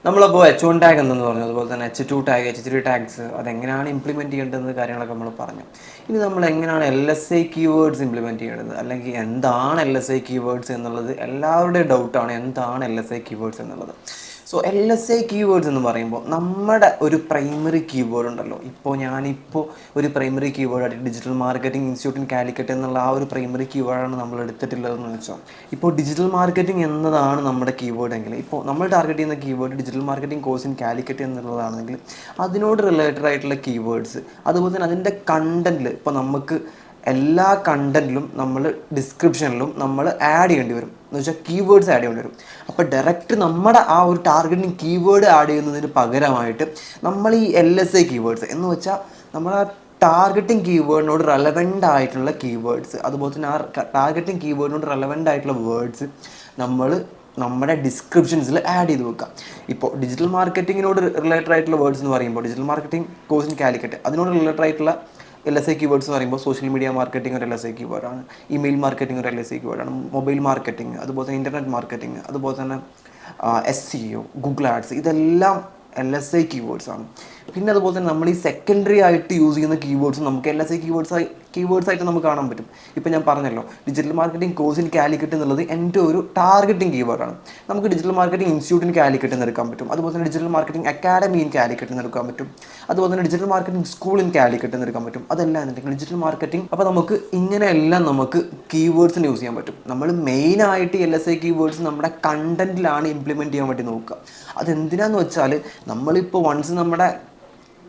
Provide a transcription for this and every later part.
നമ്മളിപ്പോൾ H1 tag എന്തെന്ന് പറഞ്ഞു, അതുപോലെ തന്നെ H2 ടാഗ്, H3 ടാഗ്സ് അതെങ്ങനെയാണ് ഇംപ്ലിമെൻറ്റ് ചെയ്യേണ്ടത് കാര്യങ്ങളൊക്കെ നമ്മൾ പറഞ്ഞു. ഇനി നമ്മൾ എങ്ങനെയാണ് LSI കീവേഡ്സ് ഇംപ്ലിമെൻറ്റ് ചെയ്യേണ്ടത്, അല്ലെങ്കിൽ എന്താണ് LSI കീവേഡ്സ് എന്നുള്ളത് എല്ലാവരുടെയും ഡൗട്ടാണ്. എന്താണ് LSI കീവേഡ്സ് എന്നുള്ളത്? സോ LSI കീവേഡ്സ് എന്ന് പറയുമ്പോൾ നമ്മുടെ ഒരു പ്രൈമറി കീവേഡ് ഉണ്ടല്ലോ. ഞാനിപ്പോൾ ഒരു പ്രൈമറി കീവേഡായിട്ട് digital marketing institute in Calicut എന്നുള്ള ആ ഒരു പ്രൈമറി കീവേഡാണ് നമ്മൾ എടുത്തിട്ടുള്ളതെന്ന് വെച്ചാൽ, ഇപ്പോൾ ഡിജിറ്റൽ മാർക്കറ്റിംഗ് എന്നതാണ് നമ്മുടെ കീവേഡ് എങ്കിൽ, ഇപ്പോൾ നമ്മൾ ടാർഗറ്റ് ചെയ്യുന്ന keyword digital marketing course in Calicut എന്നുള്ളതാണെങ്കിൽ അതിനോട് റിലേറ്റഡ് ആയിട്ടുള്ള കീവേഡ്സ്, അതുപോലെ തന്നെ അതിൻ്റെ കണ്ടൻറ്റിൽ ഇപ്പോൾ നമുക്ക് എല്ലാ കണ്ടൻറ്റിലും നമ്മൾ ഡിസ്ക്രിപ്ഷനിലും നമ്മൾ ആഡ് ചെയ്യേണ്ടി വരും. എന്ന് വെച്ചാൽ കീവേഡ്സ് ആഡ് ചെയ്യേണ്ടി വരും. അപ്പോൾ ഡയറക്റ്റ് നമ്മുടെ ആ ഒരു ടാർഗറ്റിംഗ് കീവേഡ് ആഡ് ചെയ്യുന്നതിന് പകരമായിട്ട് നമ്മൾ ഈ LSI കീവേഡ്സ് എന്ന് വെച്ചാൽ നമ്മൾ ആ ടാർഗറ്റിംഗ് കീവേഡിനോട് റെലവൻ്റ് ആയിട്ടുള്ള കീവേഡ്സ്, അതുപോലെ തന്നെ ആ ടാർഗറ്റിംഗ് കീവേഡിനോട് റെലവൻ്റ് ആയിട്ടുള്ള വേർഡ്സ് നമ്മൾ നമ്മുടെ ഡിസ്ക്രിപ്ഷൻസിൽ ആഡ് ചെയ്ത് വെക്കാം. ഇപ്പോൾ ഡിജിറ്റൽ മാർക്കറ്റിങ്ങിനോട് റിലേറ്റഡ് ആയിട്ടുള്ള വേർഡ്സ് എന്ന് പറയുമ്പോൾ digital marketing course in Calicut അതിനോട് റിലേറ്റഡ് ആയിട്ടുള്ള LSI കീവേഡ്സ് എന്ന് പറയുമ്പോൾ സോഷ്യൽ മീഡിയ മാർക്കറ്റിംഗ് ഒരു LSI കീവേഡാണ്, ഇമെയിൽ മാർക്കറ്റിംഗ് ഒരു LSI കീവേഡാണ്, മൊബൈൽ മാർക്കറ്റിംഗ്, അതുപോലെ തന്നെ ഇൻ്റർനെറ്റ് മാർക്കറ്റിംഗ്, അതുപോലെ തന്നെ SEO, ഗൂഗിൾ ആഡ്സ്, ഇതെല്ലാം LSI കീവേഡ്സ് ആണ്. പിന്നെ അതുപോലെ തന്നെ നമ്മൾ ഈ സെക്കൻഡറി ആയിട്ട് യൂസ് ചെയ്യുന്ന കീവേഡ്സ് നമുക്ക് LSI കീവേഡ്സ് ആയിട്ട് നമുക്ക് കാണാൻ പറ്റും. ഇപ്പോൾ ഞാൻ പറഞ്ഞല്ലോ, digital marketing course in Calicut എന്നുള്ളത് എൻ്റെ ഒരു ടാർഗറ്റിംഗ് കീവേഡാണ്. നമുക്ക് digital marketing institute in Calicut എന്ന് എടുക്കാൻ പറ്റും, അതുപോലെ തന്നെ digital marketing academy in Calicut എന്ന് എടുക്കാൻ പറ്റും, അതുപോലെ തന്നെ digital marketing school in Calicut എന്ന് എടുക്കാൻ പറ്റും. അതെല്ലാം എന്നുണ്ടെങ്കിൽ ഡിജിറ്റൽ മാർക്കറ്റിംഗ്. അപ്പോൾ നമുക്ക് ഇങ്ങനെയെല്ലാം നമുക്ക് കീവേഡ്സിന് യൂസ് ചെയ്യാൻ പറ്റും. നമ്മൾ മെയിനായിട്ട് LSI കീവേഡ്സ് നമ്മുടെ കണ്ടൻറ്റിലാണ് ഇംപ്ലിമെൻറ്റ് ചെയ്യാൻ വേണ്ടി നോക്കുക. അതെന്തിനാന്ന് വെച്ചാൽ, നമ്മളിപ്പോൾ വൺസ് നമ്മുടെ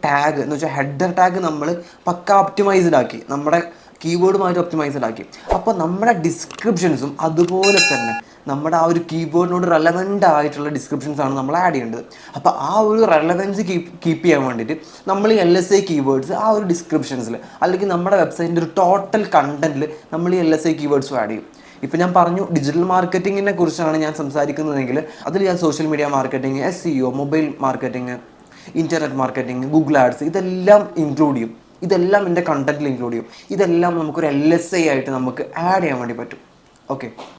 ടാഗ് എന്ന് വെച്ചാൽ ഹെഡർ ടാഗ് നമ്മൾ പക്ക ഒപ്റ്റിമൈസ്ഡ് ആക്കി, നമ്മുടെ കീവേഡുമായിട്ട് ഒപ്റ്റിമൈസ്ഡ് ആക്കി. അപ്പോൾ നമ്മുടെ ഡിസ്ക്രിപ്ഷൻസും അതുപോലെ തന്നെ നമ്മുടെ ആ ഒരു കീവേഡിനോട് റെലവൻ്റ് ആയിട്ടുള്ള ഡിസ്ക്രിപ്ഷൻസ് ആണ് നമ്മൾ ആഡ് ചെയ്യേണ്ടത്. അപ്പോൾ ആ ഒരു റെലവൻസ് കീപ്പ് ചെയ്യാൻ വേണ്ടിയിട്ട് നമ്മൾ ഈ LSI കീവേഡ്സ് ആ ഒരു ഡിസ്ക്രിപ്ഷൻസിൽ അല്ലെങ്കിൽ നമ്മുടെ വെബ്സൈറ്റിൻ്റെ ഒരു ടോട്ടൽ കണ്ടൻറ്റിൽ നമ്മൾ ഈ LSI കീവേഡ്സും ആഡ് ചെയ്യും. ഇപ്പോൾ ഞാൻ പറഞ്ഞു ഡിജിറ്റൽ മാർക്കറ്റിങ്ങിനെ കുറിച്ചാണ് ഞാൻ സംസാരിക്കുന്നതെങ്കിൽ അതിൽ ഞാൻ social media marketing, SEO, mobile marketing, internet marketing, Google ads ഇതെല്ലാം ഇൻക്ലൂഡ് ചെയ്യും. ഇതെല്ലാം എൻ്റെ കണ്ടൻറ്റിൽ ഇൻക്ലൂഡ് ചെയ്യും. ഇതെല്ലാം നമുക്കൊരു LSI ആയിട്ട് നമുക്ക് ആഡ് ചെയ്യാൻ വേണ്ടി പറ്റും. ഓക്കെ.